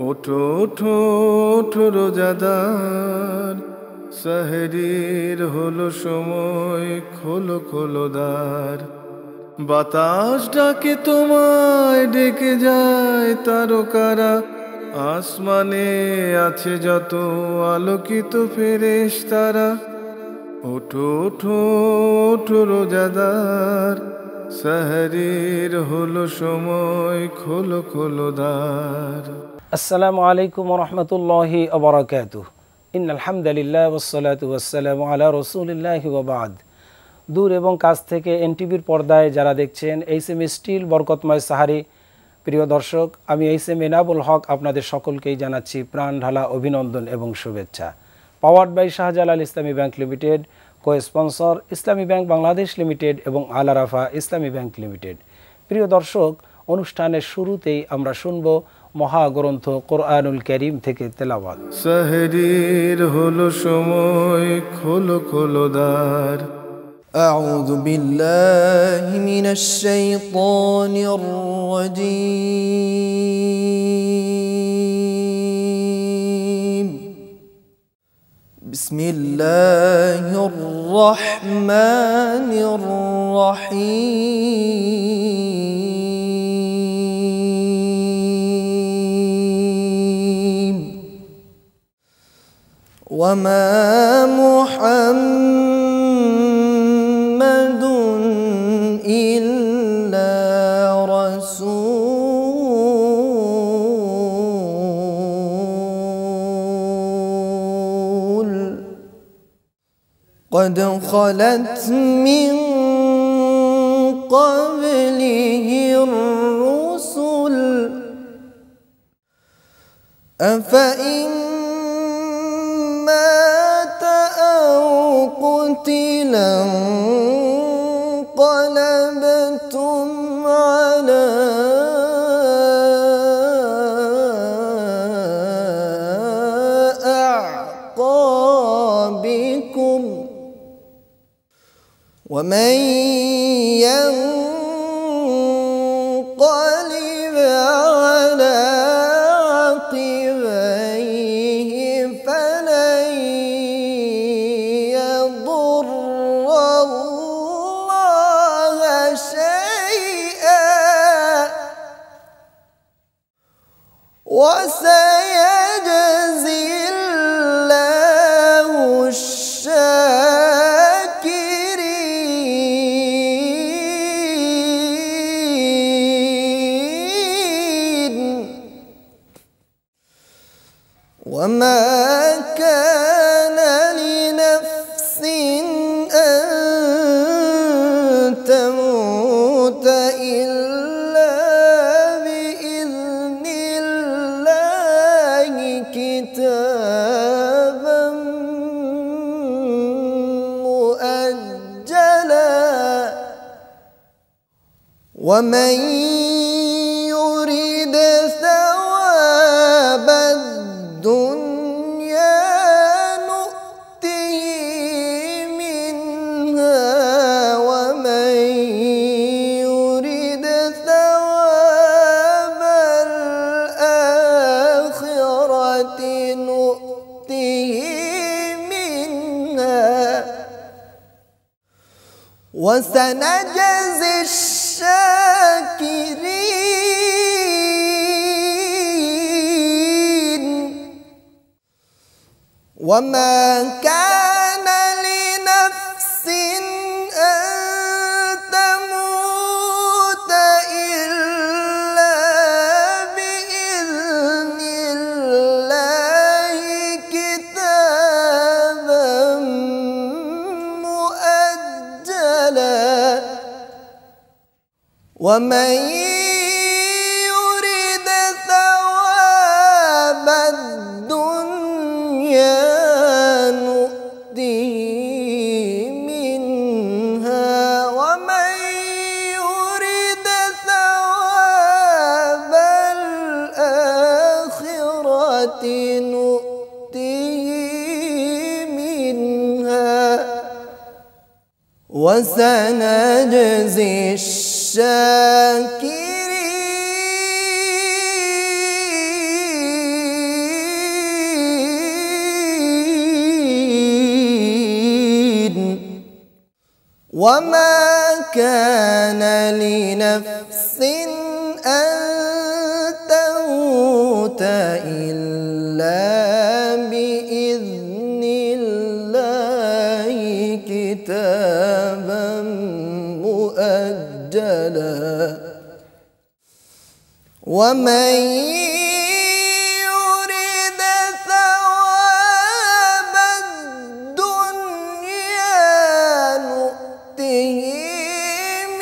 ওঠো ওঠো ওঠো রোজাদার, সেহরির হলো সময়, খোলো খোলো দ্বার। বাতাস ডাকে তোমায়, ডেকে যায় তারকারা, আসমানে আছে যত আলোকিত ফেরেশতারা। ওঠো ওঠো ওঠো রোজাদার, সেহরির হলো সময়, খোলো খোলো দ্বার। আসসালামু আলাইকুম ওয়া রাহমাতুল্লাহি ওয়া বারাকাতুহু। ইন্নাল হামদুলিল্লাহ ওয়াসসালাতু ওয়াসসালামু আলা রাসূলিল্লাহি ওয়া বা'দ। দূর এবং কাছ থেকে এনটিভির পর্দায় যারা দেখছেন এইচএম স্টিল বরকতময় সাহারি, প্রিয় দর্শক, আমি এইচএম এনাবুল হক আপনাদের সকলকেই জানাচ্ছি প্রাণ ঢালা অভিনন্দন এবং শুভেচ্ছা। Powered by Shahjalal Islami bank limited, co sponsor Islami bank Bangladesh limited এবং আল আরাফা ইসলামী ব্যাংক লিমিটেড। প্রিয় দর্শক, অনুষ্ঠানের শুরুতেই আমরা শুনব মহাগ্রন্থ কোরআনুল কারীম থেকে তেলাওয়াত। সেহরির হলো সময়, খোলো খোলো দ্বার। أعوذ بالله من الشيطان الرجيم. بسم الله الرحمن الرحيم. وما محمد إلا رسول قد خلت من قبله الرسل أفإن مات أو قتلا انقلبتم على أعقابكم ومن ينقلب على عقبيه فلن يضر الله شيئا وسيجزي الله الشاكرين. وما كان لنفس أن تموت إلا بإذن الله كتابا مؤجلا. ومن يرد ثواب الدنيا نؤته منها ومن يرد ثواب الآخرة نؤته منها وسنجزي الشاكرين. وما كان لنفس أن تموت إلا بإذن الله كتابا مؤجلا. ومن يرد ثواب الدنيا نؤته منها ومن يرد ثواب الآخرة نؤته منها وسنجزي الشاكرين. وما كان لنفس أن تموت إلا بإذن الله كتابا مؤجلا ومن يرد ثواب الدنيا نؤته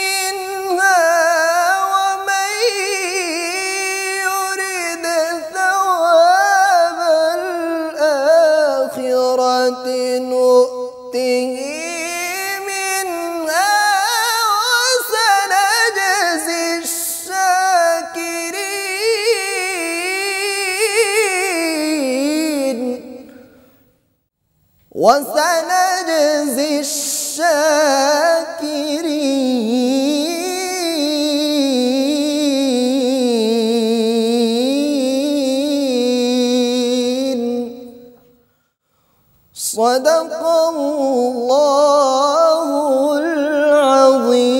منها ومن يرد ثواب الآخرة نؤته منها وسنجزي وسنجزي الشاكرين صدق الله العظيم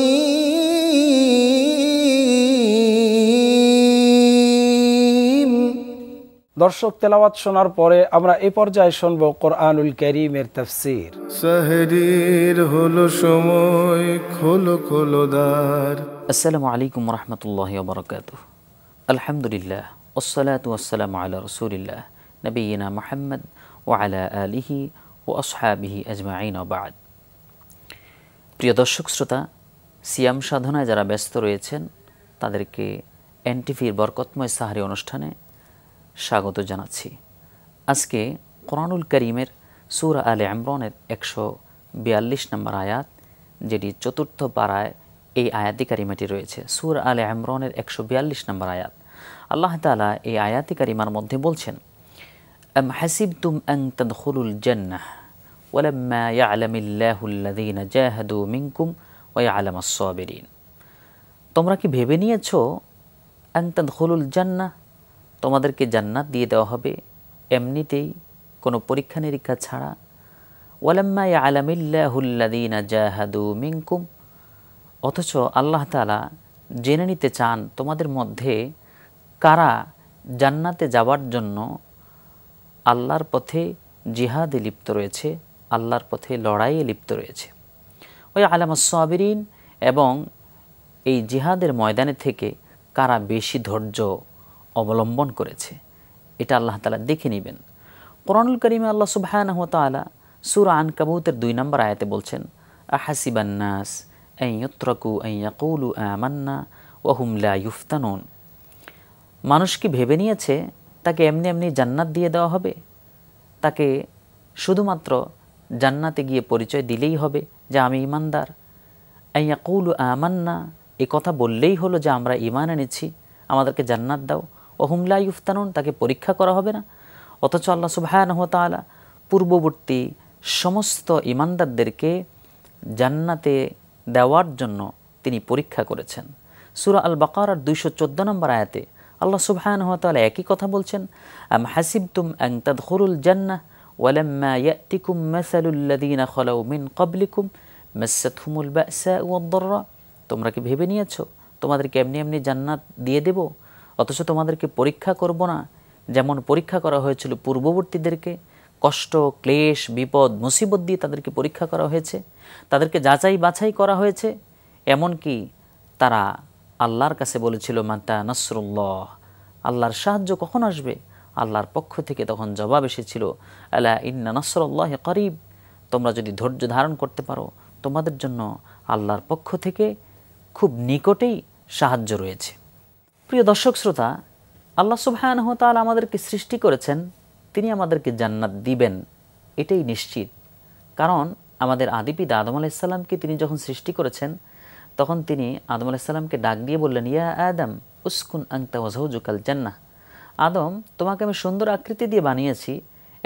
দর্শক, তেলাওয়াত শোনার পরে আমরা এই পর্যায়ে শুনব কোরআনুল কারীমের তাফসীর। সাহরির হলো সময়, খোলো খোলো দ্বার। আসসালামু আলাইকুম রহমতুল্লাহি ওয়া বারাকাতুহু। আলহামদুলিল্লাহ ওয়াসসালাতু ওয়াসসালামু আলা রাসূলিল্লাহ নবিয়িনা মুহাম্মদ ওয়া আলা আলিহি ওয়া আসহাবিহি আজমাইন ওয়া বা'দ। প্রিয় দর্শক শ্রোতা, সিয়াম সাধনায় যারা ব্যস্ত রয়েছেন তাদেরকে এনটিভির বরকতময় সাহরি অনুষ্ঠানে স্বাগত জানাচ্ছি। আজকে কোরআনুল কারীমের সূরা আলে ইমরানের 142 নম্বর আয়াত, যেটি চতুর্থ পারায় এই আয়াতি কারিমাটি রয়েছে। সূরা আলে ইমরানের 142 নম্বর আয়াত। আল্লাহ তাআলা এই আয়াতি কারিমার মধ্যে বলছেন, আম হাসিবতুম আন তাদখুলুল জান্নাহ ওয়ালাম্মা ইয়া'লামিল্লাহুল্লাযীনা জাহাদু মিনকুম ওয়া ইয়া'লামাস সাবিরিন। তোমরা কি ভেবে নিয়েছো আন তাদখুলুল জান্নাহ, তোমাদেরকে জান্নাত দিয়ে দেওয়া হবে এমনিতেই, কোনো পরীক্ষা নিরীক্ষা ছাড়া। ওয়ালাম্মা ইয়া'লামিল্লাহুল্লাযীনা জাহাদু মিনকুম, অথচ আল্লাহ তাআলা জেনে নিতে চান তোমাদের মধ্যে কারা জান্নাতে যাওয়ার জন্য আল্লাহর পথে জিহাদে লিপ্ত রয়েছে, আল্লাহর পথে লড়াইয়ে লিপ্ত রয়েছে। ওয়া ইয়া'লামাস সাবিরিন, এবং এই জিহাদের ময়দানে থেকে কারা বেশি ধৈর্য অবলম্বন করেছে, এটা আল্লাহ তাআলা দেখে নেবেন। কোরআনুল কারীমে আল্লাহ সুবহানাহু ওয়া তাআলা সূরা আনকাবুতের 2 নম্বর আয়াতে বলছেন, আহাসিবান নাস আন ইউতরাকু আন ইয়াকুলু আমান্না ওয়া হুম লা ইফতানুন। মানুষ কি ভেবে নিয়েছে তাকে এমনি এমনি জান্নাত দিয়ে দেওয়া হবে, তাকে শুধুমাত্র জান্নাতে গিয়ে পরিচয় দিলেই হবে যে আমি ঈমানদার। আন ইয়াকুলু আমান্না, এই কথা বললেই হলো যে আমরা ঈমান এনেছি, আমাদেরকে জান্নাত দাও। ওহুম লা ইফতানুন, তাকে পরীক্ষা করা হবে না। অথচ আল্লাহ সুবহানাহু ওয়া তাআলা পূর্ববর্তী সমস্ত ঈমানদারদেরকে জান্নাতে দেওয়ার জন্য তিনি পরীক্ষা করেছেন। সূরা আল বাকারার 214 নম্বর আয়াতে আল্লাহ সুবহানাহু ওয়া তাআলা একই কথা বলছেন, আম হাসিবতুম আন তাদখুলুল জান্নাহ ওয়ালাম্মা ইয়াতিকুম মাসালুল লাযীনা খালাউ মিন ক্বাবলিকুম মাসসাতহুমুল বা'সা ওয়াদ-দাররা। তোমরা কি ভেবে নিয়েছো তোমাদেরকে এমনি এমনি জান্নাত দিয়ে দেব, অথচ তোমাদেরকে পরীক্ষা করব না, যেমন পরীক্ষা করা হয়েছিল পূর্ববর্তীদেরকে। কষ্ট, ক্লেশ, বিপদ, মুসিবত দিয়ে তাদেরকে পরীক্ষা করা হয়েছে, তাদেরকে যাচাই বাছাই করা হয়েছে। এমনকি তারা আল্লাহর কাছে বলেছিল, মাতা নাসরুল্লাহ, আল্লাহর সাহায্য কখন আসবে। আল্লাহর পক্ষ থেকে তখন জবাব এসেছিল, আলা ইন্না নাসরুল্লাহি করিব, তোমরা যদি ধৈর্য ধারণ করতে পারো তোমাদের জন্য আল্লাহর পক্ষ থেকে খুব নিকটেই সাহায্য রয়েছে। প্রিয় দর্শক শ্রোতা, আল্লাহ সুবহানাহু ওয়া তাআলা আমাদেরকে সৃষ্টি করেছেন, তিনি আমাদেরকে জান্নাত দিবেন এটাই নিশ্চিত। কারণ আমাদের আদিপিতা আদম আলাইহিস সালামকে তিনি যখন সৃষ্টি করেছেন তখন তিনি আদম আলাইহিস সালামকে ডাক দিয়ে বললেন, ইয়া আদম উসকুন আনতা ওয়া যাওজুকাল জান্নাহ। আদম, তোমাকে আমি সুন্দর আকৃতি দিয়ে বানিয়েছি,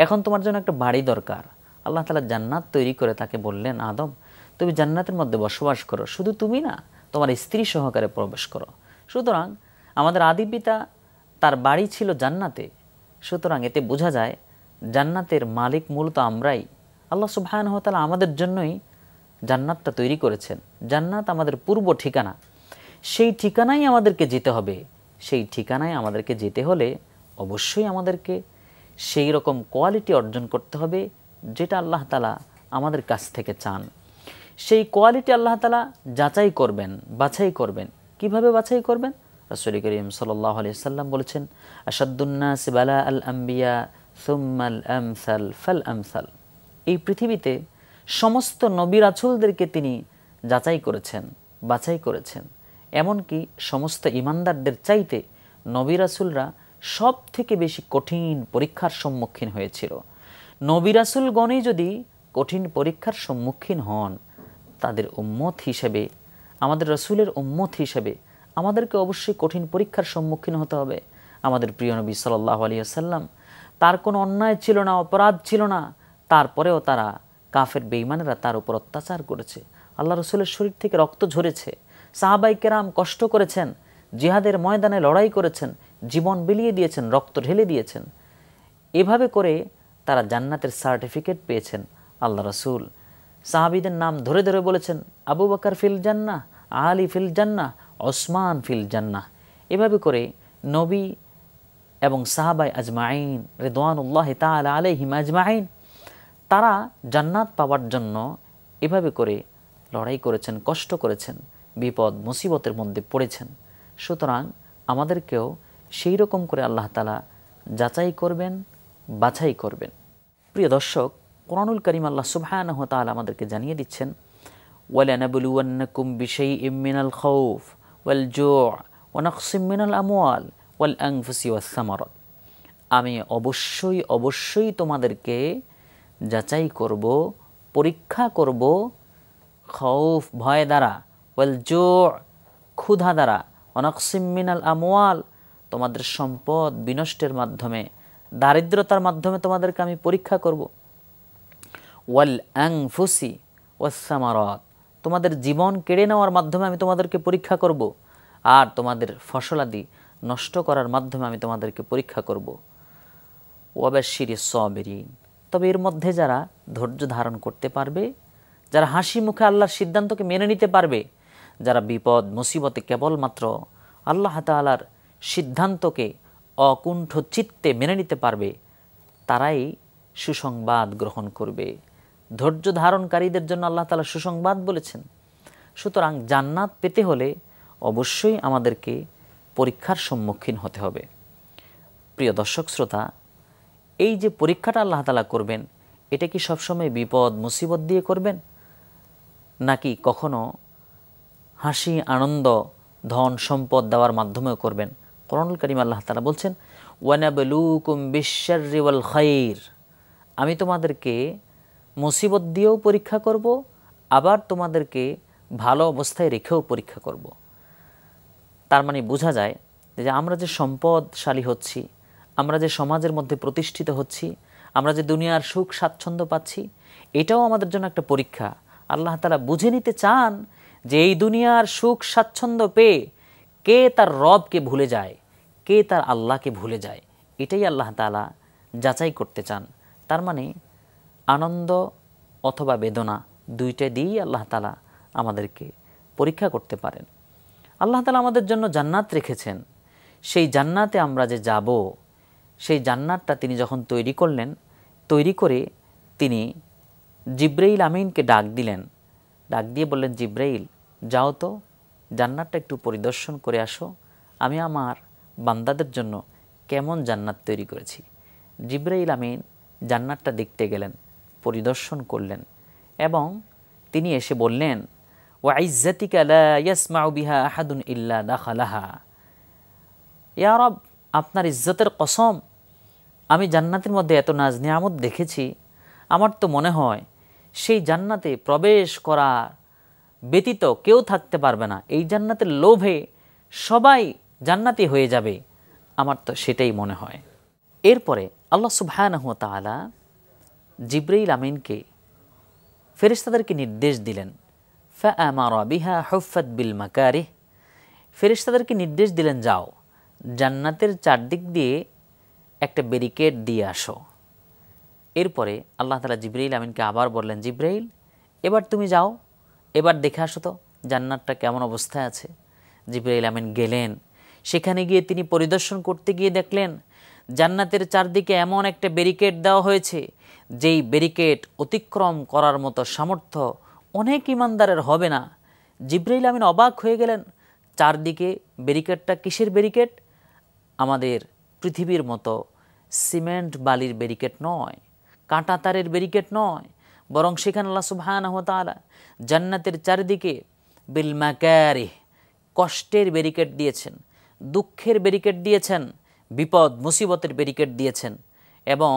এখন তোমার জন্য একটা বাড়ি দরকার। আল্লাহ তাআলা জান্নাত তৈরি করে তাকে বললেন, আদম তুমি জান্নাতের মধ্যে বসবাস করো, শুধু তুমি না, তোমার স্ত্রী সহকারে প্রবেশ করো। সুতরাং আমাদের আদি পিতা তার বাড়ি ছিল জান্নাতে। সুতরাং এতে বোঝা যায় জান্নাতের মালিক মূলত আমরাই। আল্লাহ সুবহানাহু ওয়া তাআলা আমাদের জন্যই জান্নাতটা তৈরি করেছেন। জান্নাত আমাদের পূর্ব ঠিকানা, সেই ঠিকানায় আমাদেরকে যেতে হবে। সেই ঠিকানায় আমাদেরকে যেতে হলে অবশ্যই আমাদেরকে সেই রকম কোয়ালিটি অর্জন করতে হবে যেটা আল্লাহ তাআলা আমাদের কাছ থেকে চান। সেই কোয়ালিটি আল্লাহ তাআলা যাচাই করবেন, বাছাই করবেন। কিভাবে বাছাই করবেন? রাসূল করিম সাল্লাল্লাহু আলাইহি সাল্লাম বলেছেন, আশাদ্দুন্নাস বালা আল আম্বিয়া সুম্মাল আমসাল ফাল আমসাল। এই পৃথিবীতে সমস্ত নবী রাসূলদেরকে তিনি যাচাই করেছেন, বাছাই করেছেন। এমনকি সমস্ত ঈমানদারদের চাইতে নবী রাসূলরা সব থেকে বেশি কঠিন পরীক্ষার সম্মুখীন হয়েছিল। নবী রাসূলগণই যদি কঠিন পরীক্ষার সম্মুখীন হন, তাদের উম্মত হিসেবে, আমাদের রাসূলের উম্মত হিসেবে আমাদেরকে অবশ্যই কঠিন পরীক্ষার সম্মুখীন হতে হবে। আমাদের প্রিয় নবী সাল্লাল্লাহু আলাইহি ওয়াসাল্লাম, তার কোনো অন্যায় ছিল না, অপরাধ ছিল না, তারপরেও তারা কাফের বেঈমানেরা তার উপর অত্যাচার করেছে। আল্লাহ রাসূলের শরীর থেকে রক্ত ঝরেছে, সাহাবায়ে কেরাম কষ্ট করেছেন, জিহাদের ময়দানে লড়াই করেছেন, জীবন বিলিয়ে দিয়েছেন, রক্ত ঢেলে দিয়েছেন। এভাবে করে তারা জান্নাতের সার্টিফিকেট পেয়েছেন। আল্লাহ রাসূল সাহাবীদের নাম ধরে ধরে বলেছেন, আবু বকর ফিল জান্নাহ, আলী ফিল জান্নাহ, ওসমান ফিল জান্নাহ। এভাবে করে নবী এবং সাহাবায়ে আজমাইন রিদওয়ানুল্লাহি তাআলা আলাইহিম আজমাইন তারা জান্নাত পাওয়ার জন্য এভাবে করে লড়াই করেছেন, কষ্ট করেছেন, বিপদ মুসিবতের মধ্যে পড়েছেন। সুতরাং আমাদেরকেও সেই রকম করে আল্লাহ তাআলা যাচাই করবেন, বাছাই করবেন। প্রিয় দর্শক, কোরআনুল কারীম আল্লাহ সুবহানাহু ওয়া তাআলা আমাদেরকে জানিয়ে দিচ্ছেন, ওয়ালানাবলুওয়ান্নাকুম বিশাইইম মিনাল খাউফ ওয়াল জু' ওয়া নাকসিম মিনাল আমওয়াল ওয়াল আনফুসি ওয়াস সামারাত। আমি অবশ্যই অবশ্যই তোমাদেরকে যাচাই করব, পরীক্ষা করব, খাউফ ভয় দ্বারা, ওয়াল জু' ক্ষুধা দ্বারা, ওয়া নাকসিম মিনাল আমওয়াল তোমাদের সম্পদ বিনষ্টের মাধ্যমে, দারিদ্রতার মাধ্যমে তোমাদেরকে আমি পরীক্ষা করব, ওয়াল আনফুসি ওয়াস সামারাত তোমাদের জীবন কেড়ে নেওয়ার মাধ্যমে আমি তোমাদেরকে পরীক্ষা করব, আর তোমাদের ফসলাদি নষ্ট করার মাধ্যমে আমি তোমাদেরকে পরীক্ষা করব। ওয়াবাশশিরিস সাবিরিন, তবে এর মধ্যে যারা ধৈর্য ধারণ করতে পারবে, যারা হাসি মুখে আল্লাহর সিদ্ধান্তকে মেনে নিতে পারবে, যারা বিপদ মুসিবতে কেবলমাত্র আল্লাহ তাআলার সিদ্ধান্তকে অকুণ্ঠ চিত্তে মেনে নিতে পারবে, তারাই সুসংবাদ গ্রহণ করবে। ধৈর্য ধারণকারীদের জন্য আল্লাহ তাআলা সুসংবাদ বলেছেন। সুতরাং জান্নাত পেতে হলে অবশ্যই আমাদেরকে পরীক্ষার সম্মুখীন হতে হবে। প্রিয় দর্শক শ্রোতা, এই যে পরীক্ষাটা আল্লাহ তাআলা করবেন, এটা কি সবসময় বিপদ মুসিবত দিয়ে করবেন, নাকি কখনো হাসি আনন্দ ধন সম্পদ দেওয়ার মাধ্যমেও করবেন? কোরআনুল কারীম আল্লাহ তাআলা বলছেন, ওয়ানাবলুকুম বিশ-শাররি ওয়াল খাইর, আমি তোমাদেরকে মুসিবত দিয়েও পরীক্ষা করব, আবার তোমাদেরকে ভালো অবস্থায় রেখেও পরীক্ষা করব। তার মানে বোঝা যায় যে আমরা যে সম্পদশালী হচ্ছি, আমরা যে সমাজের মধ্যে প্রতিষ্ঠিত হচ্ছি, আমরা যে দুনিয়ার সুখ স্বাচ্ছন্দ্য পাচ্ছি, এটাও আমাদের জন্য একটা পরীক্ষা। আল্লাহ তাআলা বুঝে নিতে চান যে এই দুনিয়ার সুখ স্বাচ্ছন্দ্য পেয়ে কে তার রবকে ভুলে যায়, কে তার আল্লাহকে ভুলে যায়, এটাই আল্লাহ তাআলা যাচাই করতে চান। তার মানে আনন্দ অথবা বেদনা দুইটা দিয়েই আল্লাহ তাআলা আমাদেরকে পরীক্ষা করতে পারেন। আল্লাহ তাআলা আমাদের জন্য জান্নাত রেখেছেন, সেই জান্নাতে আমরা যে যাব, সেই জান্নাতটা তিনি যখন তৈরি করলেন, তৈরি করে তিনি জিবরাইল আমিনকে ডাক দিলেন, ডাক দিয়ে বললেন, জিবরাইল যাও তো জান্নাতটা একটু পরিদর্শন করে আসো, আমি আমার বান্দাদের জন্য কেমন জান্নাত তৈরি করেছি। জিবরাইল আমিন জান্নাতটা দেখতে গেলেন, পরিদর্শন করলেন এবং তিনি এসে বললেন, ওয়া ইজ্জাতিকা লা ইয়াসমাউ বিহা আহাদুন ইল্লা দাখালাহা। ইয়া রব, আপনার ইজ্জতের কসম, আমি জান্নাতের মধ্যে এত নাজ নিয়ামত দেখেছি, আমার তো মনে হয় সেই জান্নাতে প্রবেশ করা ব্যতীত কেউ থাকতে পারবে না, এই জান্নাতের লোভে সবাই জান্নাতি হয়ে যাবে, আমার তো সেটাই মনে হয়। এরপরে আল্লাহ সুবহানাহু ওয়া তাআলা জিবরাইল আমিনকে ফেরেশতাদেরকে নির্দেশ দিলেন, ফাআমারা বিহা হুফফাত বিল মাকারিহ, ফেরেশতাদেরকে নির্দেশ দিলেন, যাও জান্নাতের চারদিক দিয়ে একটা ব্যারিকেড দিয়ে আসো। এরপরে আল্লাহ তাআলা জিবরাইল আমিনকে আবার বললেন, জিবরাইল এবার তুমি যাও এবার দেখে আসো তো জান্নাতটা কেমন অবস্থায় আছে। জিবরাইল আমিন গেলেন, সেখানে গিয়ে তিনি পরিদর্শন করতে গিয়ে দেখলেন জান্নাতের চারদিকে এমন একটা ব্যারিকেড দেওয়া হয়েছে, যেই ব্যারিকেড অতিক্রম করার মতো সামর্থ্য অনেক ইমানদারের হবে না। জিবরাইল আমিন অবাক হয়ে গেলেন, চারদিকে ব্যারিকেডটা কিসের ব্যারিকেড? আমাদের পৃথিবীর মতো সিমেন্ট বালির ব্যারিকেড নয়, কাঁটা তারের ব্যারিকেড নয়, বরং সেখানে আল্লাহ সুবহানাহু ওয়া তাআলা জান্নাতের চারিদিকে বিল মাকারিহ, কষ্টের ব্যারিকেড দিয়েছেন, দুঃখের ব্যারিকেড দিয়েছেন, বিপদ মুসিবতের ব্যারিকেড দিয়েছেন, এবং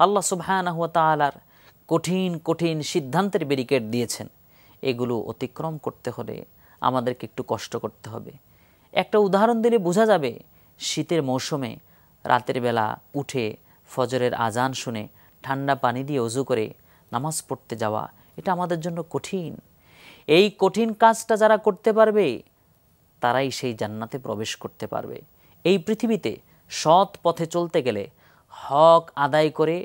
আল্লাহ সুবহানাহু ওয়া তাআলার কঠিন কঠিন সিদ্ধান্তের ব্যারিকেড দিয়েছেন। এগুলো অতিক্রম করতে হলে আমাদেরকে একটু কষ্ট করতে হবে। একটা উদাহরণ দিলে বোঝা যাবে, শীতের মৌসুমে রাতের বেলা উঠে ফজরের আজান শুনে ঠান্ডা পানি দিয়ে ওযু করে নামাজ পড়তে যাওয়া, এটা আমাদের জন্য কঠিন। এই কঠিন কাজটা যারা করতে পারবে তারাই সেই জান্নাতে প্রবেশ করতে পারবে। এই পৃথিবীতে সৎ পথে চলতে গেলে, হক আদায় করে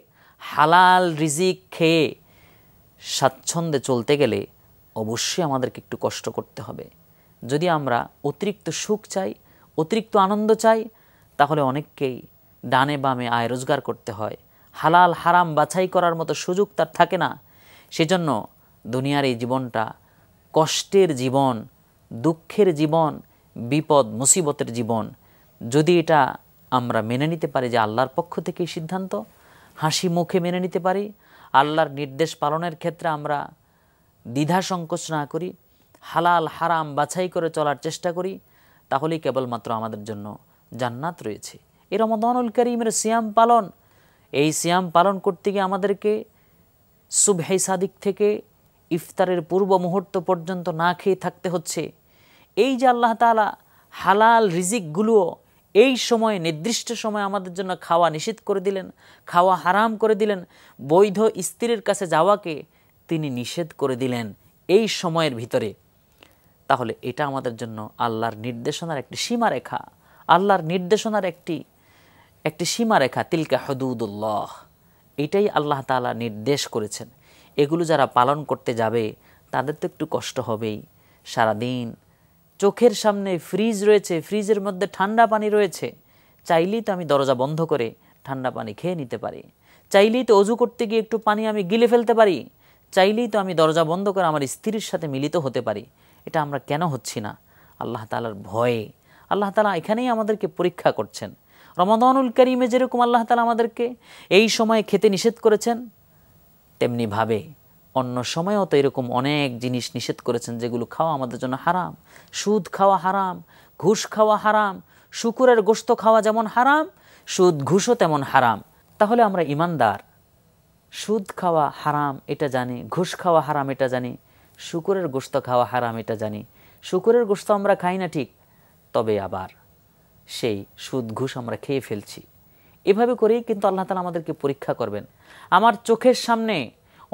হালাল রিজিক খেয়ে স্বাচ্ছন্দ্যে চলতে গেলে অবশ্যই আমাদেরকে একটু কষ্ট করতে হবে। যদি আমরা অতিরিক্ত সুখ চাই, অতিরিক্ত আনন্দ চাই, তাহলে অনেককেই ডানে বামে আয় রোজগার করতে হয়, হালাল হারাম বাছাই করার মতো সুযোগ তার থাকে না। সেজন্য দুনিয়ার এই জীবনটা কষ্টের জীবন, দুঃখের জীবন, বিপদ মুসিবতের জীবন। যদি এটা আমরা মেনে নিতে পারি যে আল্লাহর পক্ষ থেকেই সিদ্ধান্ত, হাসি মুখে মেনে নিতে পারি, আল্লাহর নির্দেশ পালনের ক্ষেত্রে আমরা দ্বিধা সংকোচ না করি, হালাল হারাম বাছাই করে চলার চেষ্টা করি, তাহলেই কেবলমাত্র আমাদের জন্য জান্নাত রয়েছে। এই রমাদানুল কারীমের সিয়াম পালন, এই সিয়াম পালন করতে গিয়ে আমাদেরকে সুবহে সাদিক থেকে ইফতারের পূর্ব মুহূর্ত পর্যন্ত না খেয়ে থাকতে হচ্ছে। এই যে আল্লাহ তাআলা হালাল রিজিকগুলো এই সময়ে, নির্দিষ্ট সময় আমাদের জন্য খাওয়া নিষেধ করে দিলেন, খাওয়া হারাম করে দিলেন, বৈধ স্ত্রীর কাছে যাওয়াকে তিনি নিষেধ করে দিলেন এই সময়ের ভিতরে, তাহলে এটা আমাদের জন্য আল্লাহর নির্দেশনার একটি সীমারেখা, আল্লাহর নির্দেশনার একটি সীমারেখা। তিলকা হুদুদুল্লাহ, এটাই আল্লাহ তাআলা নির্দেশ করেছেন। এগুলো যারা পালন করতে যাবে তাদের তো একটু কষ্ট হবেই। সারাদিন চোখের সামনে ফ্রিজ রয়েছে, ফ্রিজের মধ্যে ঠান্ডা পানি রয়েছে, চাইলেই তো আমি দরজা বন্ধ করে ঠান্ডা পানি খেয়ে নিতে পারি, চাইলেই তো অজু করতে গিয়ে একটু পানি আমি গিলে ফেলতে পারি, চাইলেই তো আমি দরজা বন্ধ করে আমার স্ত্রীর সাথে মিলিত হতে পারি। এটা আমরা কেন হচ্ছি না? আল্লাহ তাআলার ভয়ে। আল্লাহ তাআলা এখানেই আমাদেরকে পরীক্ষা করছেন। রমাদানুল কারীমে যেরকম আল্লাহ তাআলা আমাদেরকে এই সময়ে খেতে নিষেধ করেছেন, তেমনিভাবে অন্য সময়েও তো এরকম অনেক জিনিস নিষেধ করেছেন যেগুলো খাওয়া আমাদের জন্য হারাম। সুদ খাওয়া হারাম, ঘুষ খাওয়া হারাম, শূকরের গোশত খাওয়া যেমন হারাম, সুদ ঘুষও তেমন হারাম। তাহলে আমরা ইমানদার, সুদ খাওয়া হারাম এটা জানি, ঘুষ খাওয়া হারাম এটা জানি, শূকরের গোশত খাওয়া হারাম এটা জানি। শূকরের গোশত আমরা খাই না ঠিক, তবে আবার সেই সুদ ঘুষ আমরা খেয়ে ফেলছি। এভাবে করেই কিন্তু আল্লাহ তাআলা আমাদেরকে পরীক্ষা করবেন। আমার চোখের সামনে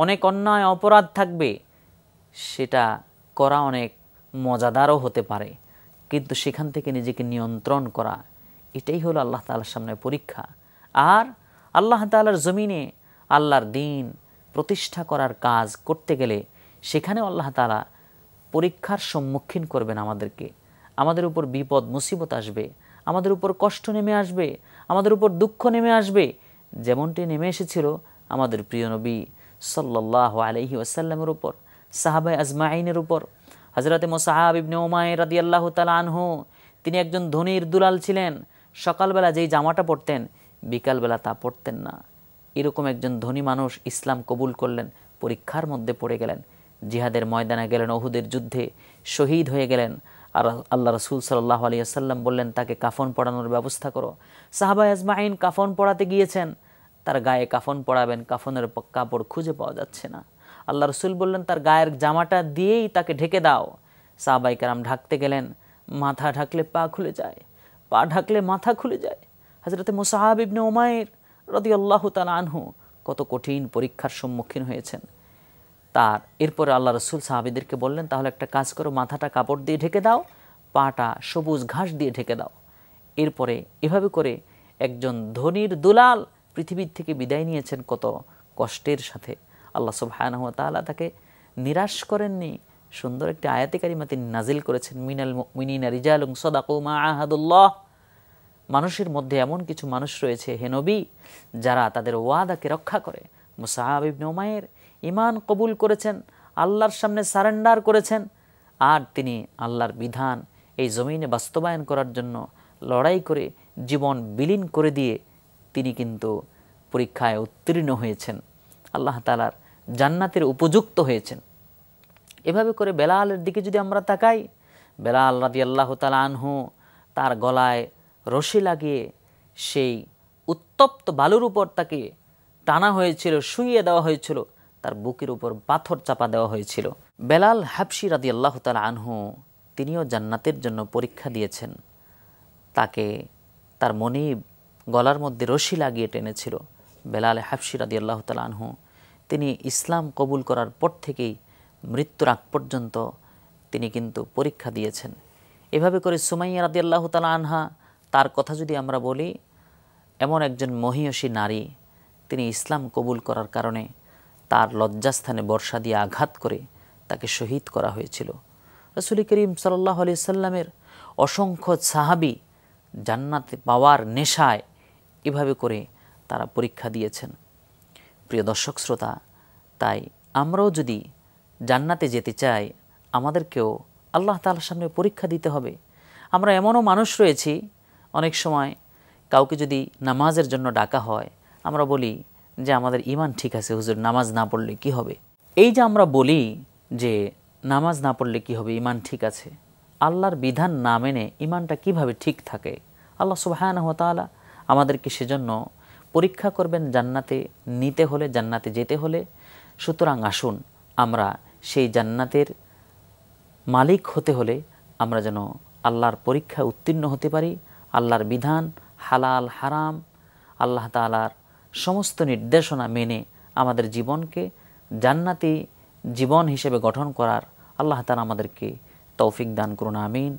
অনেক অন্যায় অপরাধ থাকবে, সেটা করা অনেক মজাদারও হতে পারে, কিন্তু সেখান থেকে নিজেকে নিয়ন্ত্রণ করা, এটাই হলো আল্লাহ তাআলার সামনে পরীক্ষা। আর আল্লাহ তাআলার জমিনে আল্লাহর দ্বীন প্রতিষ্ঠা করার কাজ করতে গেলে সেখানেও আল্লাহ তাআলা পরীক্ষার সম্মুখীন করবেন আমাদেরকে। আমাদের উপর বিপদ মুসিবত আসবে, আমাদের উপর কষ্ট নেমে আসবে, আমাদের উপর দুঃখ নেমে আসবে, যেমনটি নেমে এসেছিল আমাদের প্রিয় নবী সাল্লাল্লাহু আলাইহি ওয়াসাল্লামের উপর, সাহাবায়ে আজমাইনের উপর। হযরতে মুসআব ইবনে উমাইর রাদিয়াল্লাহু তাআলা আনহু, তিনি একজন ধনীর দুলাল ছিলেন। সকালবেলা যেই জামাটা পরতেন বিকালবেলা তা পরতেন না। এরকম একজন ধনী মানুষ ইসলাম কবুল করলেন, পরীক্ষার মধ্যে পড়ে গেলেন, জিহাদের ময়দানে গেলেন, উহুদের যুদ্ধে শহীদ হয়ে গেলেন। আর আল্লাহ রাসূল সাল্লাল্লাহু আলাইহি ওয়াসাল্লাম বললেন তাকে কাফন পরানোর ব্যবস্থা করো। সাহাবায়ে আজমাইন কাফন পরাতে গিয়েছেন, তার গায়ে কাফন পরাবেন, কাফনের কাপড় খুঁজে পাওয়া যাচ্ছে না। আল্লাহ রাসূল বললেন তার গায়ের জামাটা দিয়েই তাকে ঢেকে দাও। সাহাবায়ে কেরাম ঢাকতে গেলেন, মাথা ঢাকলে পা খুলে যায়, পা ঢাকলে মাথা খুলে যায়। হযরতে মুসআব ইবনে উমাইর রাদিয়াল্লাহু তাআলা আনহু কত কঠিন পরীক্ষার সম্মুখীন হয়েছেন। তার এরপরে আল্লাহ রাসূল সাহাবীদেরকে বললেন তাহলে একটা কাজ করো, মাথাটা কাপড় দিয়ে ঢেকে দাও, পাটা সবুজ ঘাস দিয়ে ঢেকে দাও। এরপরে এভাবে করে একজন ধনীর দুলাল পৃথিবীর থেকে বিদায় নিয়েছেন কত কষ্টের সাথে। আল্লাহ সুবহানাহু ওয়া তাআলা তাকে নিরাশ করেননি, সুন্দর একটি আয়াতে কারিমা তিনি নাজিল করেছেন, মিনাল মুমিনিনা রিজালুন সাদাকু মা আহাদুল্লাহ, মানুষের মধ্যে এমন কিছু মানুষ রয়েছে হে নবী যারা তাদের ওয়াদাকে রক্ষা করে। মুসআব ইবনে উমাইর ঈমান কবুল করেছেন, আল্লাহর সামনে সারেন্ডার করেছেন, আর তিনি আল্লাহর বিধান এই জমিনে বাস্তবায়ন করার জন্য লড়াই করে জীবন বিলীন করে দিয়ে তিনি কিন্তু পরীক্ষায় উত্তীর্ণ হয়েছেন, আল্লাহ তাআলার জান্নাতের উপযুক্ত হয়েছেন। এভাবে করে বেলালের দিকে যদি আমরা তাকাই, বেলাল রাদিয়াল্লাহু তাআলা আনহু তার গলায় রশি লাগিয়ে সেই উত্তপ্ত বালুর উপর তাকে টানা হয়েছিল, শুইয়ে দেওয়া হয়েছিল, তার বুকের উপর পাথর চাপা দেওয়া হয়েছিল। বেলাল হাবশি রাদিয়াল্লাহু তাআলা আনহু তিনিও জান্নাতের জন্য পরীক্ষা দিয়েছেন। তাকে তার মনিব গলার মধ্যে রশি লাগিয়ে টেনেছিল। বেলাল হাবশি রাদিয়াল্লাহু তাআলা আনহু তিনি ইসলাম কবুল করার পর থেকেই মৃত্যুর আগ পর্যন্ত তিনি কিন্তু পরীক্ষা দিয়েছেন। এভাবে করে সুমাইয়া রাদিয়াল্লাহু তাআলা আনহা, তার কথা যদি আমরা বলি, এমন একজন মহিয়সী নারী, তিনি ইসলাম কবুল করার কারণে তার লজ্জাস্থানে বর্ষা দিয়ে আঘাত করে তাকে শহীদ করা হয়েছিল। রাসূল করিম সাল্লাল্লাহু আলাইহি সাল্লামের অসংখ্য সাহাবী জান্নাতে পাওয়ার নেশায় এভাবে করে তারা পরীক্ষা দিয়েছেন। প্রিয় দর্শক শ্রোতা, তাই আমরাও যদি জান্নাতে যেতে চাই, আমাদেরকেও আল্লাহ তাআলার সামনে পরীক্ষা দিতে হবে। আমরা এমনও মানুষ রয়েছি, অনেক সময় কাউকে যদি নামাজের জন্য ডাকা হয়, আমরা বলি যে আমাদের ঈমান ঠিক আছে হুজুর, নামাজ না পড়লে কি হবে? এই যে আমরা বলি যে নামাজ না পড়লে কি হবে, ঈমান ঠিক আছে, আল্লাহর বিধান না মেনে ঈমানটা কিভাবে ঠিক থাকে? আল্লাহ সুবহানাহু ওয়া তাআলা আমাদেরকে সেজন্য পরীক্ষা করবেন জান্নাতে নিতে হলে, জান্নাতে যেতে হলে। সুতরাং আসুন আমরা সেই জান্নাতের মালিক হতে হলে আমরা যেন আল্লাহর পরীক্ষায় উত্তীর্ণ হতে পারি। আল্লাহর বিধান, হালাল হারাম, আল্লাহ তাআলার সমস্ত নির্দেশনা মেনে আমাদের জীবনকে জান্নাতি জীবন হিসেবে গঠন করার আল্লাহ তাআলা আমাদেরকে তৌফিক দান করুন, আমিন।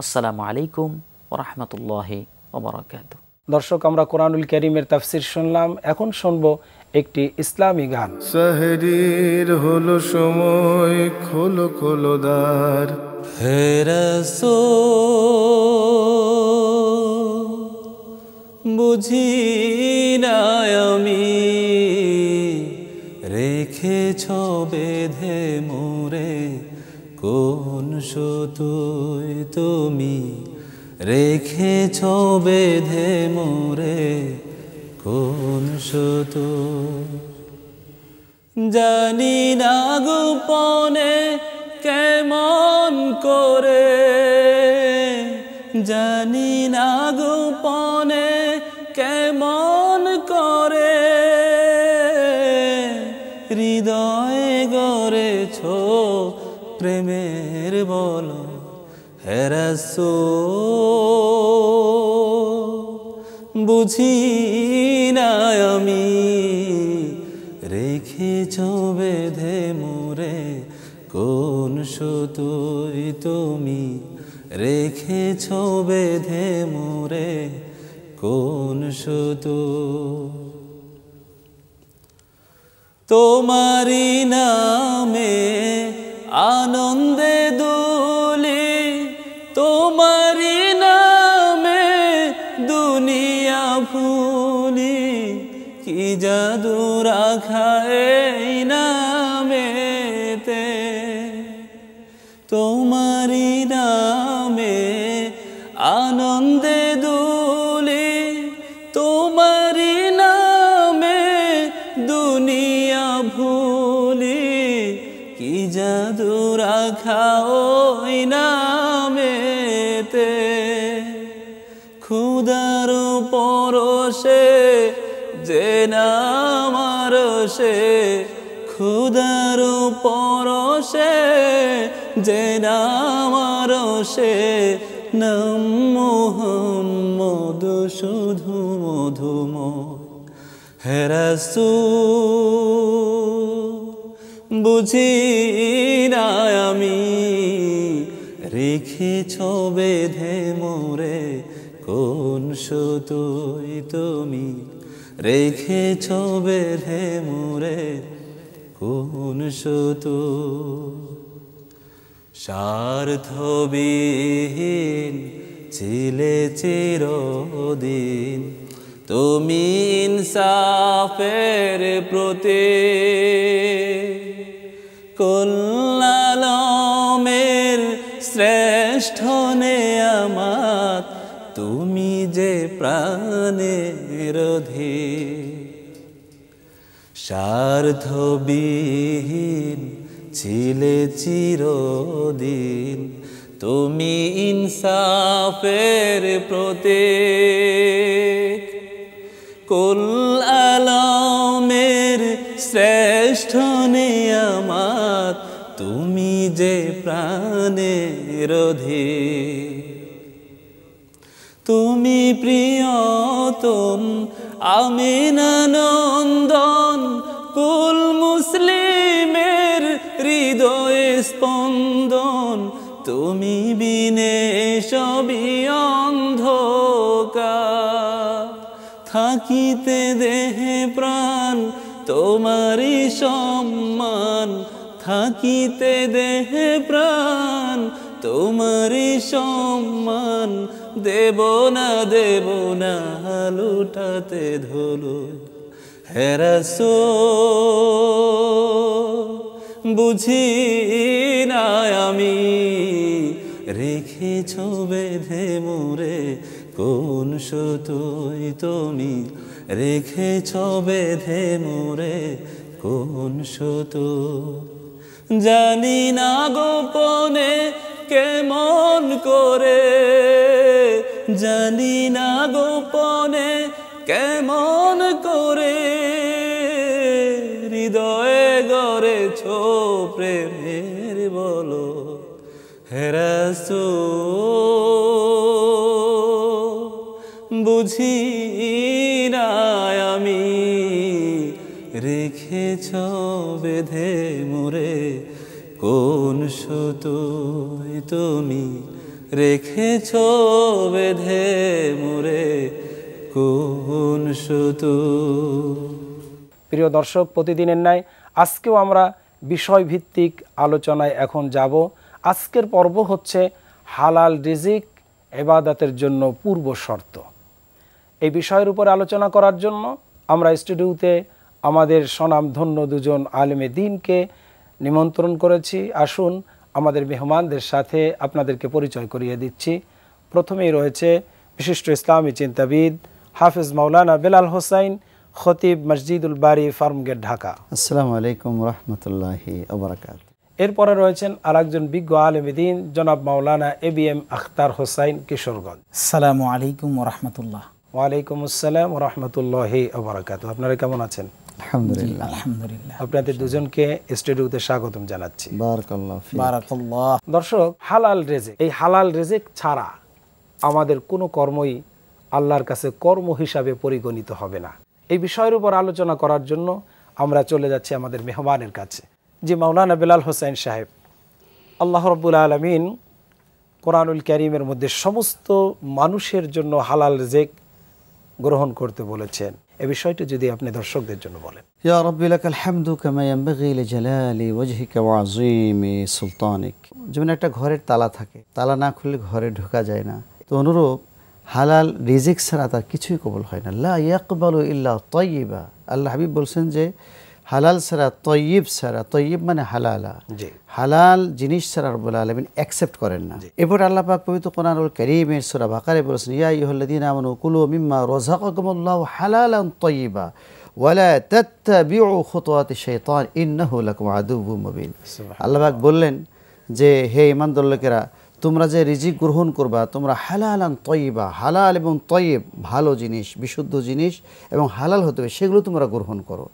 আসসালামু আলাইকুম ওয়া রাহমাতুল্লাহি ওয়া বারাকাতুহু। দর্শক, আমরা কোরআনুল কারীমের তাফসীর শুনলাম, এখন শুনব একটি ইসলামী গান। সাহরির হলো সময়, খোলো খোলো দ্বার, হে রাসূল বুঝি না আমি, রেখেছ বেঁধে মোরে কোন সুতোয় তুমি, রেখেছ বেঁধে মোরে কোন সুতোয়। জানি না গোপনে কেমন করে, জানি না গোপনে কেমন করে, হৃদয়ে গড়েছ প্রেমের বল। হে রাসূল বুঝি না আমি, রেখেছ বেঁধে মোরে কোন সুতোয় তুমি, রেখেছ বেঁধে মোরে কোন সুতোয়। তোমারি নামে আনন্দে দুলি, তোমারি নামে দুনিয়া ভুলি, কি জাদু রাখা এই নামেতে। তোমারি নামে আনন্দে দুলি, তোমারি নামে দুনিয়া ভুলি, কি জাদু রাখা ওই নামেতে। খুদার পরশে যে নাম আরশে, খুদার পরশে যে নাম আরশে, নাম মুহাম্মদ শুধু মধুময়। হে রাসূল বুঝি না আমি, রেখেছ বেঁধে মোরে কোন সুতোয় তুমি, রেখেছ বেঁধে মোরে কোন সুতোয়। স্বার্থবিহীন ছিলে চিরদিন, তুমি ইনসাফের প্রতীক। কুল্লালমের শ্রেষ্ঠ নেয়ামত, তুমি যে প্রাণের অধিক। স্বার্থবিহীন ছিলে চিরদিন, তুমি ইনসাফের প্রতীক। কুল আলমের শ্রেষ্ঠ নিয়ামত, তুমি যে প্রাণের অধিক। তুমি প্রিয়তম আমিনা নন্দন, কুল মুসলিমের হৃদয়ে স্পন্দন, তুমি বিনে সবই অন্ধকার। থাকিতে দেহে প্রাণ তোমারই সম্মান, থাকিতে দেহে প্রাণ তোমারই সম্মান। দেব না লুটাতে ধুলো, হে রাসূল বুঝি না আমি, রেখেছ বেঁধে মোরে কোন সুতোয় তুমি, রেখেছ বেঁধে মোরে কোন সুতো। জানি না গোপনে কেমন করে, জানি না গোপনে কেমন করে, হৃদয়ে গড়েছ প্রেমের বলো, হে রাসূল বুঝি না আমি, রেখেছ বেঁধে মোরে কোন সুতোয় তুমি, রেখেছ বেঁধে মোরে কোন সুতো। প্রিয় দর্শক, প্রতিদিনের ন্যায় আজকেও আমরা বিষয়ভিত্তিক আলোচনায় এখন যাব। আজকের পর্ব হচ্ছে হালাল রিজিক ইবাদতের জন্য পূর্ব শর্ত। এই বিষয়ের উপর আলোচনা করার জন্য আমরা স্টুডিওতে আমাদের স্বনামধন্য দুজন আলেমে দ্বীনকে নিমন্ত্রণ করেছি। আসুন আমাদের মেহমানদের সাথে আপনাদেরকে পরিচয় করিয়ে দিচ্ছি। প্রথমেই রয়েছে বিশিষ্ট ইসলামী চিন্তাবিদ হাফেজ মাওলানা বেলাল হোসাইন, খতিব মসজিদুল বারি, ফার্মগেট, ঢাকা। আসসালামু আলাইকুম রহমতুল্লাহি ওয়া বারাকাতুহু। এরপরে রয়েছেন আরেকজন বিজ্ঞ আলেমে দ্বীন জনাব মাওলানা এবিএম আখতার হোসাইন, কিশোরগঞ্জ। আসসালামু আলাইকুম ওয়া রাহমাতুল্লাহ। ওয়ালাইকুম আসসালাম ওয়া রাহমাতুল্লাহি ওয়া বারাকাতুহু। আপনারা কেমন আছেন? আলহামদুলিল্লাহ। আলহামদুলিল্লাহ। আপনাদের দুজনকে স্টুডিওতে স্বাগতম জানাচ্ছি। বারাকাল্লাহু ফিক। বারাকাল্লাহ। দর্শক, হালাল রিজিক, এই হালাল রিজিক ছাড়া আমাদের কোনো কর্মই আল্লাহর কাছে কর্ম হিসাবে পরিগণিত হবে না। এই বিষয়ের উপর আলোচনা করার জন্য আমরা চলে যাচ্ছি আমাদের মেহমানের কাছে। জি মাওলানা বেলাল হোসাইন সাহেব, আল্লাহ রাব্বুল আলামিন কোরআনুল কারীমের মধ্যে সমস্ত মানুষের জন্য হালাল রিজিক গ্রহণ করতে বলেছেন। এই বিষয়টি যদি আপনি দর্শকদের জন্য বলেন। ইয়া রাব্বি লাকাল হামদু কামা ইয়ানবাগি লিজালালি ওয়াজহিকা ওয়া আযীমি সুলতানিক। যেমন একটা ঘরের তালা থাকে, তালা না খুললে ঘরে ঢোকা যায় না, তো অনুরূপ হালাল রিজিক ছাড়া তার কিছুই কবুল হয় না। লা ইয়াকবালু ইল্লা তাইয়্যিবা। আল্লাহ হাবিব বলছেন যে হালাল ছাড়া, তয়্যিব ছাড়া, তয়্যিব মানে হালালা, হালাল জিনিস ছাড়া রব্বুল আলামিন অ্যাকসেপ্ট করেন না। এরপর আল্লাহ পাক পবিত্র কোরআনুল কারীমের সূরা বাকারায় বলেছেন, ইয়া আইয়ুহাল্লাযীনা আমানু কুলু মিম্মা রাযাকাকুমুল্লাহু হালালান তাইয়্যিবা ওয়া লা তাত্তাবিউ খুতুওয়াতিশ শাইতান ইন্নাহু লাকুম আদুউম মুবিন। আল্লাহ পাক বললেন যে হে ঈমানদার লোকেরা, তোমরা যে রিজিক গ্রহণ করবা, তোমরা হালালান তাইয়্যিবা, হালাল এবং তাইয়্যিব, ভালো জিনিস, বিশুদ্ধ জিনিস এবং হালাল হতে হবে, সেগুলো তোমরা গ্রহণ করো।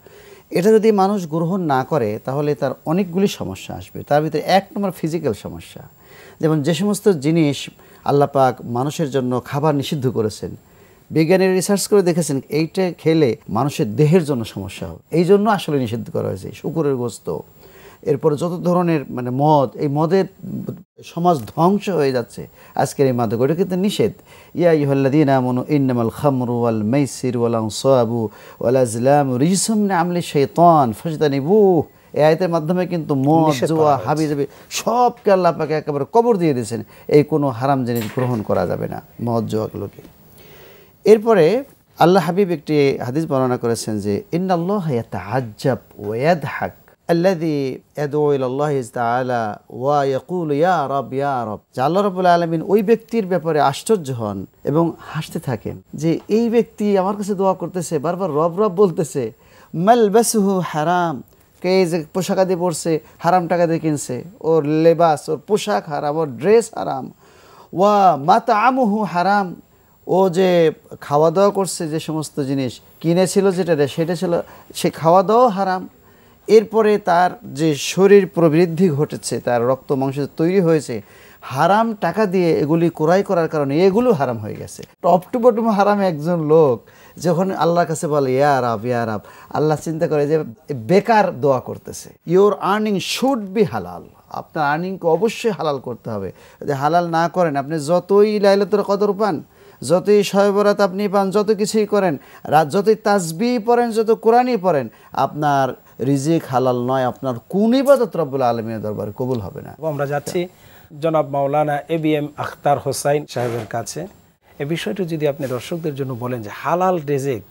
এটা যদি মানুষ গ্রহণ না করে তাহলে তার অনেকগুলি সমস্যা আসবে। তার ভিতরে এক নম্বর ফিজিক্যাল সমস্যা। যেমন যে সমস্ত জিনিস আল্লাহ পাক মানুষের জন্য খাবার নিষিদ্ধ করেছেন, বিজ্ঞানীরা রিসার্চ করে দেখেছেন এইটা খেলে মানুষের দেহের জন্য সমস্যা হবে, এই জন্য আসলে নিষিদ্ধ করা হয়েছে। শুকুরের গোস্ত, এরপরে যত ধরনের মানে মদ, এই মদের সমাজ ধ্বংস হয়ে যাচ্ছে আজকের এই মাদক, এটা কিন্তু নিষেধ। ইয়া আইয়ুহাল্লাযীনা আমানু ইন্নামাল খামরু ওয়াল মাইসির ওয়াল আনসাবু ওয়াল আজলামু রিজসুম মিন আমালি শাইতান ফাজতানিবুহু। এই আয়াতের মাধ্যমে কিন্তু মদ, জুয়া, হাবিজাবি সবকে আল্লাহ পাক একেবারে কবর দিয়ে দিয়েছেন। এই কোনো হারাম জিনিস গ্রহণ করা যাবে না, মদ জুয়াগুলোকে। এরপরে আল্লাহ হাবিব একটি হাদিস বর্ণনা করেছেন যে ইন্নাল্লাহা ইয়াতাআজ্জাব ওয়া ইয়াদহাক আল্লাযী ইয়াদউ ইলাল্লাহি তাআলা ওয়া ইয়াকুলু ইয়া রাব ইয়া রাব। যে আল্লাহ রাব্বুল আলামিন ওই ব্যক্তির ব্যাপারে আশ্চর্য হন এবং হাসতে থাকেন যে এই ব্যক্তি আমার কাছে দোয়া করতেছে, বারবার রব রব বলতেছে। মালবাসুহু হারাম, কে যে পোশাক আদি পরছে হারাম টাকা দিয়ে কিনছে, ওর লেবাস, ওর পোশাক হারাম, ওর ড্রেস হারাম। ওয়া মাতআমুহু হারাম, ও যে খাওয়া দাওয়া করছে, যে সমস্ত জিনিস কিনেছিল যেটা সেটা ছিল, সে খাওয়া দাওয়া হারাম। এরপরে তার যে শরীর প্রবৃদ্ধি ঘটেছে, তার রক্ত মাংস তৈরি হয়েছে হারাম টাকা দিয়ে, এগুলি ক্রয় করার কারণে এগুলো হারাম হয়ে গেছে। টপ টু বটম হারাম একজন লোক যখন আল্লাহর কাছে বলে ইয়া রাব ইয়া রাব, আল্লাহ চিন্তা করে যে বেকার দোয়া করতেছে। ইওর আর্নিং শুড বি হালাল, আপনার আর্নিংকে অবশ্যই হালাল করতে হবে। যদি হালাল না করেন, আপনি যতই লাইলাতুল কদর পান, যতই শবে বরাত আপনি পান, যত কিছুই করেন, রাত যতই তাসবিহ পড়েন, যত কোরআনই পড়েন, আপনার রিজিক হালাল নয়, আপনার কোন ইবাদত রব্বুল আলামিনের দরবারে কবুল হবে না। আমরা যাচ্ছি জনাব মাওলানা ABM আখতার হোসাইন সাহেবের কাছে। এই বিষয়টি যদি আপনি দর্শকদের জন্য বলেন যে হালাল রিজিক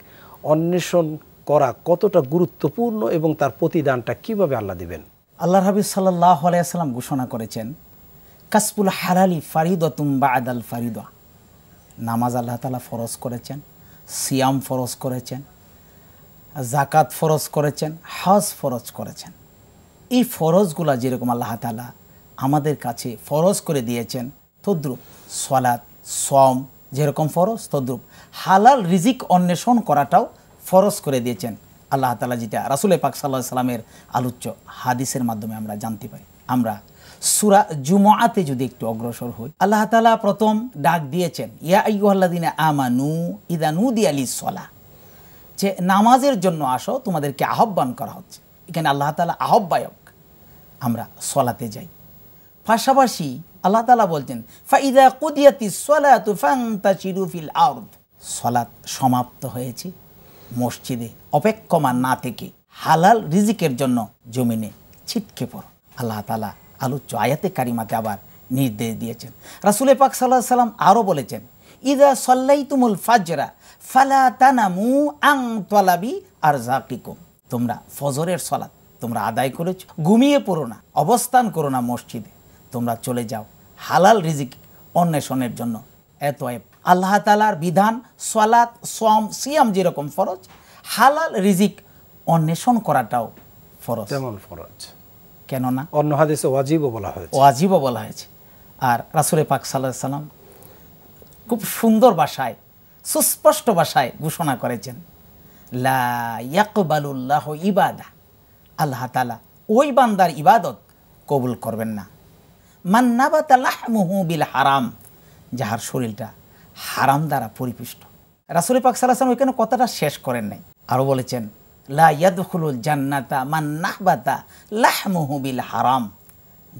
অন্বেষণ করা কতটা গুরুত্বপূর্ণ এবং তার প্রতিদানটা কিভাবে আল্লাহ দিবেন। আল্লাহর হাবিব সাল্লাল্লাহু আলাইহি ওয়াসাল্লাম ঘোষণা করেছেন কাসবুল হালালি ফারিদাতুম বা'দাল ফারিদা। নামাজ আল্লাহ তাআলা ফরজ করেছেন, সিয়াম ফরজ করেছেন, যাকাত ফরজ করেছেন, হজ ফরজ করেছেন। এই ফরজগুলা যেরকম আল্লাহ তাআলা আমাদের কাছে ফরজ করে দিয়েছেন, তদ্রূপ সালাত, সম যেরকম ফরজ, তদ্রূপ হালাল রিজিক অন্বেষণ করাটাও ফরজ করে দিয়েছেন আল্লাহ তাআলা, যেটা রাসূল পাক সাল্লাল্লাহু আলাইহি সাল্লামের আলোচ্য হাদিসের মাধ্যমে আমরা জানতে পারি। আমরা সূরা জুমআতে যদি একটু অগ্রসর হই, আল্লাহ তাআলা প্রথম ডাক দিয়েছেন ইয়া আইয়ুহাল্লাযিনা আমানু ইযা নুদিয়া লিস-সালাহ, যে নামাজের জন্য আসো, তোমাদেরকে আহ্বান করা হচ্ছে। এখানে আল্লাহ তাআলা আহ্বায়ক, আমরা সলাতে যাই। পাশাপাশি আল্লাহ তাআলা বলছেন ফাইদা কুদিয়াতিস-সালাতু ফান্তাশিরু ফিল আরদ, সালাত সমাপ্ত হয়েছে, মসজিদে অপেক্ষমান না থেকে হালাল রিজিকের জন্য জমিনে ছিটকে পড়ো। আল্লাহ তাআলা আলোচ্য আয়াতে কারিমাতে আবার নির্দেশ দিয়েছেন। রাসূল পাক সাল্লাল্লাহু আলাইহি সাল্লাম আরও বলেছেন ইযা সাল্লাইতুমুল ফাজরা ফালা তানামু আন তালাবি আরযাকিকুম, তোমরা ফজরের সালাত তোমরা আদায় করেছ, ঘুমিয়ে পড়ো না, অবস্থান করো না মসজিদে, তোমরা চলে যাও হালাল রিজিক অন্বেষণের জন্য। এতএব আল্লাহ তাআলার বিধান সালাত, সম, সিয়াম যেরকম ফরজ, হালাল রিজিক অন্বেষণ করাটাও ফরজ। যেমন ফরজ, কেননা অন্য হাদিসে ওয়াজিবও বলা হয়েছে, ওয়াজিবও বলা হয়েছে। আর রাসূল পাক সাল্লাল্লাহু আলাইহি সাল্লাম খুব সুন্দর ভাষায়, সুস্পষ্ট ভাষায় ঘোষণা করেছেন লা ইয়াকবালুল্লাহু ইবাদা, আল্লাহ তাআলা ওই বান্দার ইবাদত কবুল করবেন না মান নাবাতা লাহমুহু বিল হারাম, যাহার শরীরটা হারাম দ্বারা পরিপুষ্ট। রাসূল পাক সাল্লাল্লাহু আলাইহি সাল্লাম এখানে কথাটা শেষ করেন নাই, আরও বলেছেন লা ইয়াদখুলুল জান্নাতা মান নাহবাতা লাহমুহু বিল হারাম,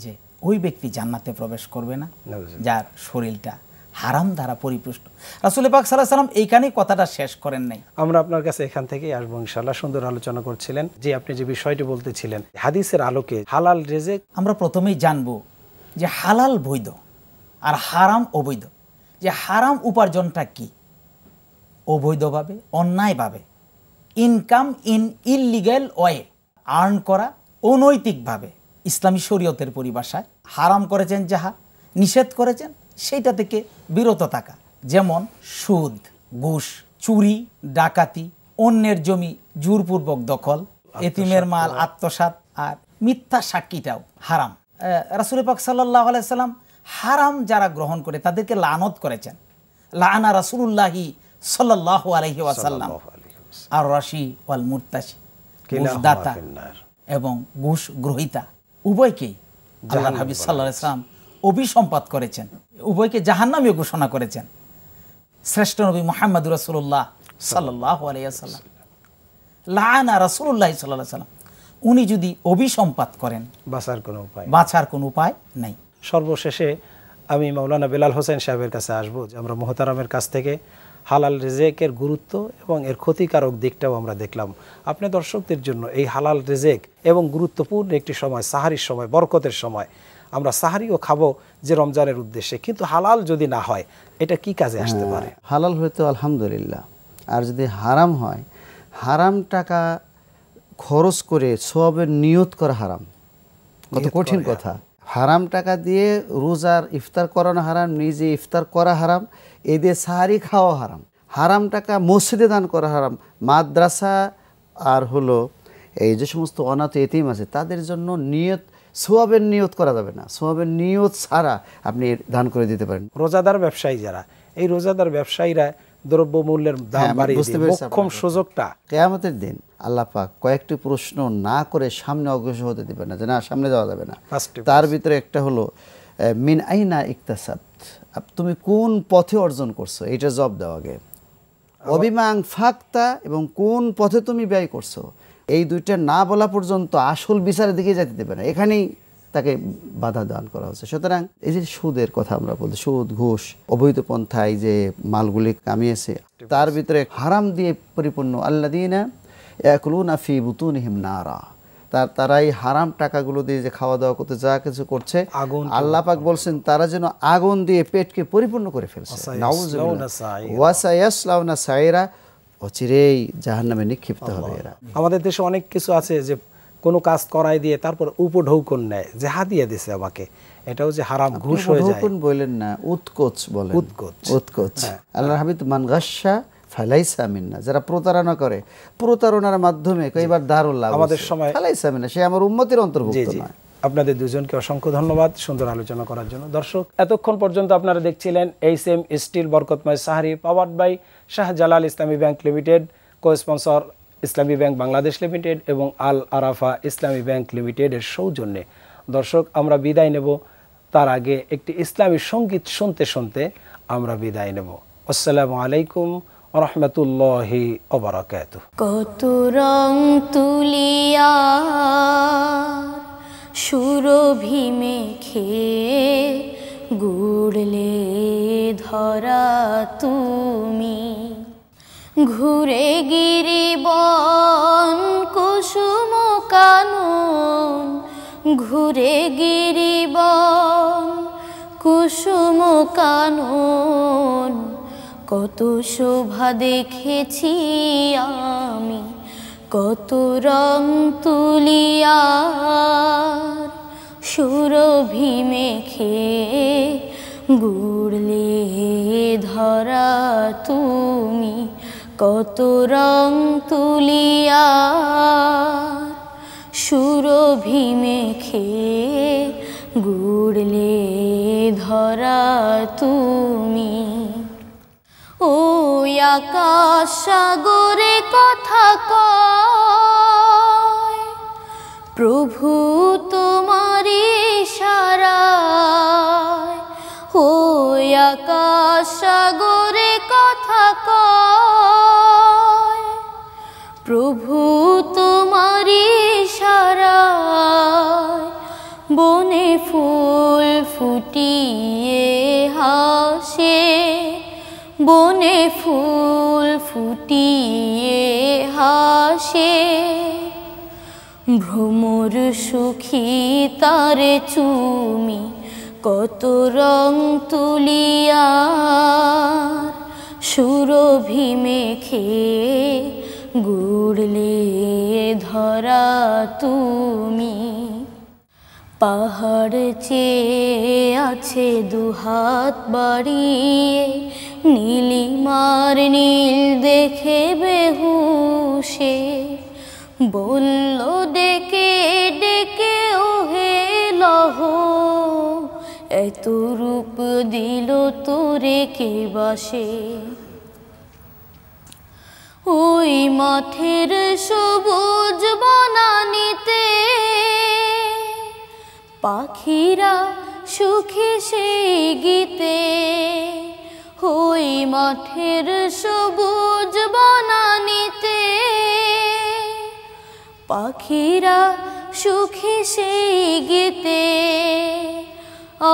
যে ওই ব্যক্তি জান্নাতে প্রবেশ করবে না যার শরীরটা হারাম দ্বারা পরিপুষ্ট। রাসূল পাক সাল্লাল্লাহু আলাইহি সাল্লাম এইখানেই কথাটা শেষ করেন নাই। আমরা আপনার কাছে এখান থেকেই আসবো ইনশাআল্লাহ। সুন্দর আলোচনা করছিলেন, যে আপনি যে বিষয়টি বলতেছিলেন হাদিসের আলোকে হালাল রিজিক, আমরা প্রথমেই জানবো যে হালাল বৈধ আর হারাম অবৈধ। যে হারাম উপার্জনটা কি? অবৈধভাবে, অন্যায়ভাবে, income in illegal way, earn করা অনৈতিকভাবে। ইসলামী শরীয়তের পরিভাষায় হারাম করেছেন যাহা, নিষেধ করেছেন সেইটা থেকে বিরত থাকা। যেমন সুদ, ঘুষ, চুরি, ডাকাতি, অন্যের জমি জোরপূর্বক দখল, এতিমের মাল আত্মসাৎ, আর মিথ্যা সাক্ষীটাও হারাম। রাসূল পাক সাল্লাল্লাহু আলাইহি সাল্লাম হারাম যারা গ্রহণ করে তাদেরকে লানত করেছেন। লাআনা রাসূলুল্লাহি সাল্লাল্লাহু আলাইহি ওয়াসাল্লাম আর রাশি ওয়াল মুরতাশি, ঘুষদাতা এবং ঘুষ গ্রহীতা উভয়কেই আল্লাহর হাবিব সাল্লাল্লাহু আলাইহি সাল্লাম অভিসম্পাত করেছেন, উভয়কে জাহান্নামী ঘোষণা করেছেন। শ্রেষ্ঠ নবী মুহাম্মদুর রাসূলুল্লাহ সাল্লাল্লাহু আলাইহি ওয়াসাল্লাম, লাআনা রাসূলুল্লাহ সাল্লাল্লাহু আলাইহি ওয়াসাল্লাম, উনি যদি অভিসম্পাত করেন বাঁচার কোনো উপায় নাই। সর্বশেষে আমি মাওলানা বেলাল হোসেন সাহেবের কাছে আসবো, যে আমরা মুহতারামের কাছ থেকে হালাল রিজেকের গুরুত্ব এবং এর ক্ষতিকারক দিকটাও আমরা দেখলাম। আপনি দর্শকদের জন্য এই হালাল রিজেক এবং গুরুত্বপূর্ণ একটি সময়, সাহারির সময়, বরকতের সময়, আমরা সাহারিও খাবো যে রমজানের উদ্দেশ্যে, কিন্তু হালাল যদি না হয় এটা কি কাজে আসতে পারে? হালাল হয়তো আলহামদুলিল্লাহ, আর যদি হারাম হয়, হারাম টাকা খরচ করে সওয়াবের নিয়ত করা হারাম। কত কঠিন কথা! হারাম টাকা দিয়ে রোজার ইফতার করানো হারাম, নিজে ইফতার করা হারাম, এই দিয়ে সাহারি খাওয়া হারাম। হারাম টাকা মসজিদে দান করা হারাম। মাদ্রাসা আর হলো এই যে সমস্ত অনাথ এতিম আছে তাদের জন্য নিয়ত, সওয়াবের নিয়ত করা যাবে না। সওয়াবের নিয়ত ছাড়া আপনি দান করে দিতে পারেন। রোজাদার ব্যবসায়ী যারা, এই রোজাদার ব্যবসায়ীরা দ্রব্যমূল্যের দাম বাড়িয়ে দিয়ে মোক্ষম সুযোগটা কিয়ামতের দিন আল্লাহ পাক কয়েকটি প্রশ্ন না করে সামনে অগ্রসর হতে দিবেন না, যে না সামনে যাওয়া যাবে না। তার ভিতরে একটা হলো মিন আইনা ইকতাসাবত, তুমি কোন পথে অর্জন করছো, এইটা জবাব দেওয়া আগে। অবিমাং ফাক্তা, এবং কোন পথে তুমি ব্যয় করছো, এই দুইটা না বলা পর্যন্ত আসল বিচারের দিকে যেতে দেবে না। এখানেই তাকে বাধা দান করা হচ্ছে। সুতরাং এই যে সুদের কথা আমরা বলছি, সুদ, ঘুষ, অবৈধ পন্থায় যে মালগুলি কামিয়েছে তার ভিতরে হারাম দিয়ে পরিপূর্ণ। আল্লাযীনা ইয়াকুলুনা ফি বুতুনিহিম নারা, তারাই হারাম টাকাগুলো দিয়ে যে খাওয়া দাওয়া করতে যা কিছু করছে, আল্লাহ পাক বলছেন তারা যেন আগুন দিয়ে পেটকে পরিপূর্ণ করে ফেলছে। নাউযুবিল্লাহ। ওয়া সায়াসলাউনা সাইরা, অচিরেই জাহান্নামে নিক্ষিপ্ত হবে এরা। আমাদের দেশে অনেক কিছু আছে যে কোনো কাজ করাই দিয়ে তারপর উপঢৌকন নেয়, যে হাদিয়া দিছে আমাকে, এটাও যে হারাম, ঘুষ হয়ে যায়। উপঢৌকন বলেন না, উৎকোচ বলেন। উৎকোচ। আল্লাহর হাবিব মান গাশশা ফালাইসা মিন্না, যারা প্রতারণা করে, প্রতারণার মাধ্যমে কয়েকবার দারুল লাভ, আমাদের সময় ফালাইসা মিন্না, সে আমার উম্মতের অন্তর্ভুক্ত নয়। আপনাদের দুজনকে অসংখ্য ধন্যবাদ সুন্দর আলোচনা করার জন্য। দর্শক, এতক্ষণ পর্যন্ত আপনারা দেখছিলেন এইচএম স্টিল বরকতময় sehri, powered by Shahjalal Islami bank limited, co sponsor Islami bank Bangladesh limited এবং আল আরাফা ইসলামী ব্যাংক লিমিটেডের সৌজন্যে। দর্শক, আমরা বিদায় নেব, তার আগে একটি ইসলামী সঙ্গীত শুনতে শুনতে আমরা বিদায় নেব। আসসালামু আলাইকুম ওয়া রাহমাতুল্লাহি ওয়া বারাকাতুহু। কত রং তুলিয়া সুরভি মেখে গুড়লে ধরা তুমি, ঘুরে গিরিবন কুসুম কানন, ঘুরে গিরিবন কুসুম কানন, কত শোভা দেখেছি আমি, কত রং তুলিয়া সুরভি মেখে গুড়লে ধরা তুমি, কত রং তুলিয়া সুরভি মেখে গুড়লে ধরা তুমি। ওই আকাশ সাগরে কথা কয়, প্রভু তোমারি ইশারায়, ওই আকাশ সাগরে কথা কয়, প্রভু তোমারি ইশারায়, বনে ফুল ফুটিয়ে হাসে, বনে ফুল ফুটিয়ে হাসে, ভ্রমর সুখী তারে চুমি, কত রং তুলিয়া সুরভি মেখে গুড়লে ধরা তুমি। পাহাড় চেয়ে আছে দুহাত বাড়িয়ে, নীলিমার নীল দেখে বেহুশে, বলল ডেকে ডেকে ওহে লহ, এত রূপ দিল তোরে কে বাসে। ওই মাঠের সবুজ বনানিতে পাখিরা সুখে সেই গীতে, ওই মাঠের সবুজ বনানিতে পাখিরা সুখে সেই গীতে,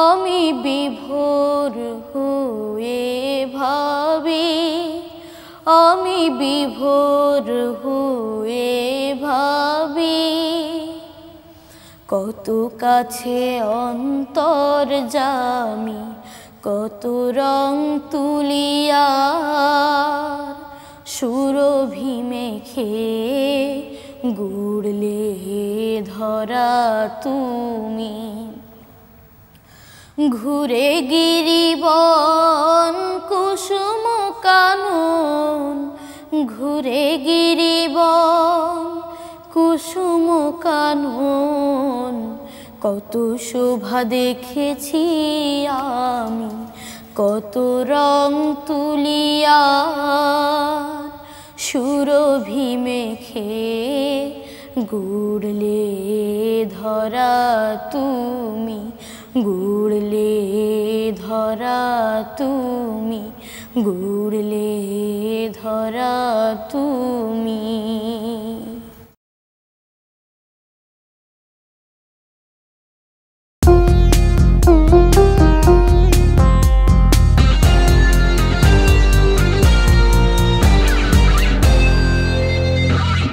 আমি বিভোর হয়ে ভাবি আমি বিভোর হয়ে ভাবি, কত কাছে অন্তর জামি, কত রং তুলিয়া সুরভি মেখে গুড়লে ধরা তুমি। ঘুরে গিরিবন কুসুম কানন, ঘুরে গিরিবন কুসুম কানন, কত শোভা দেখেছি আমি, কত রং তুলিয়া সুরভি মেখে গুড়লে ধরা তুমি, গুড়লে ধরা তুমি, গুড়লে ধরা তুমি।